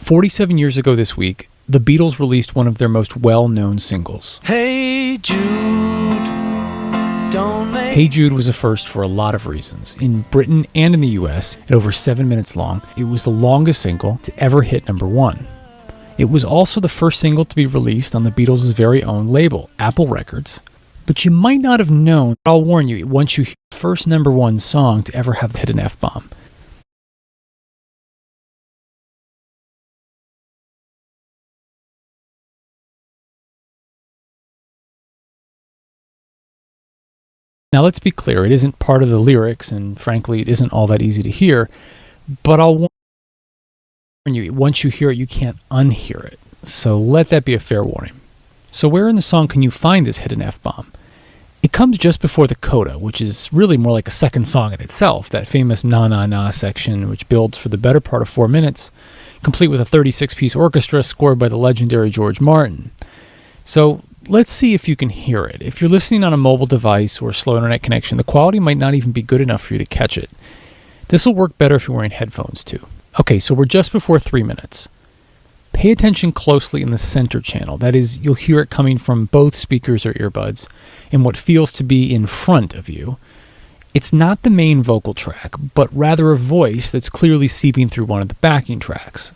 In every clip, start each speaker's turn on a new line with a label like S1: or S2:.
S1: 47 years ago this week, the Beatles released one of their most well-known singles.
S2: Hey Jude, don't make...
S1: Hey Jude was a first for a lot of reasons. In Britain and in the US, at over 7 minutes long, it was the longest single to ever hit number one. It was also the first single to be released on the Beatles' very own label, Apple Records. But you might not have known, I'll warn you, once you hear the first number one song to ever have hit an F-bomb. Now let's be clear, it isn't part of the lyrics, and frankly, it isn't all that easy to hear, but I'll warn you, once you hear it, you can't unhear it. So let that be a fair warning. So where in the song can you find this hidden F-bomb? It comes just before the coda, which is really more like a second song in itself, that famous na-na-na section, which builds for the better part of 4 minutes, complete with a 36-piece orchestra scored by the legendary George Martin. So let's see if you can hear it. If you're listening on a mobile device or a slow internet connection, the quality might not even be good enough for you to catch it. This will work better if you're wearing headphones too. Okay, so we're just before 3 minutes. Pay attention closely in the center channel. That is, you'll hear it coming from both speakers or earbuds in what feels to be in front of you. It's not the main vocal track, but rather a voice that's clearly seeping through one of the backing tracks.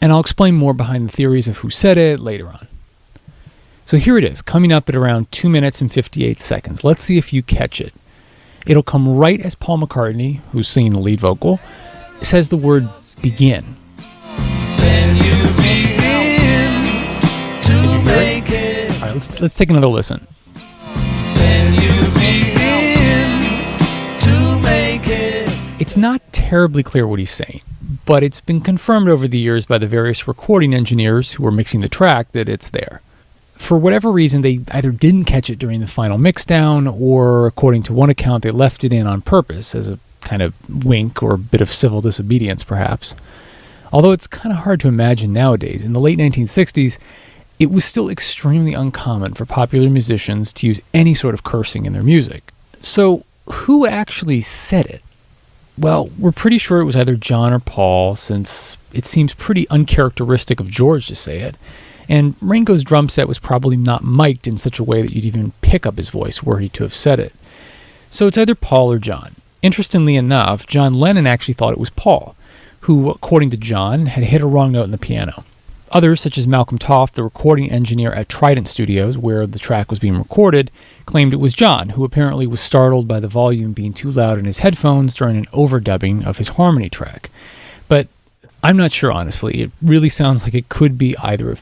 S1: And I'll explain more behind the theories of who said it later on. So here it is, coming up at around 2 minutes and 58 seconds. Let's see if you catch it. It'll come right as Paul McCartney, who's singing the lead vocal, says the word begin.
S2: Then you begin to make it.
S1: All right, let's take another listen.
S2: Then you begin to make it.
S1: It's not terribly clear what he's saying, but it's been confirmed over the years by the various recording engineers who were mixing the track that it's there. For whatever reason, they either didn't catch it during the final mixdown, or according to one account, they left it in on purpose as a kind of wink or a bit of civil disobedience, perhaps. Although it's kind of hard to imagine nowadays. In the late 1960s, it was still extremely uncommon for popular musicians to use any sort of cursing in their music. So, who actually said it? Well, we're pretty sure it was either John or Paul, since it seems pretty uncharacteristic of George to say it. And Ringo's drum set was probably not mic'd in such a way that you'd even pick up his voice were he to have said it. So it's either Paul or John. Interestingly enough, John Lennon actually thought it was Paul, who, according to John, had hit a wrong note in the piano. Others, such as Malcolm Toft, the recording engineer at Trident Studios, where the track was being recorded, claimed it was John, who apparently was startled by the volume being too loud in his headphones during an overdubbing of his harmony track. But I'm not sure, honestly. It really sounds like it could be either of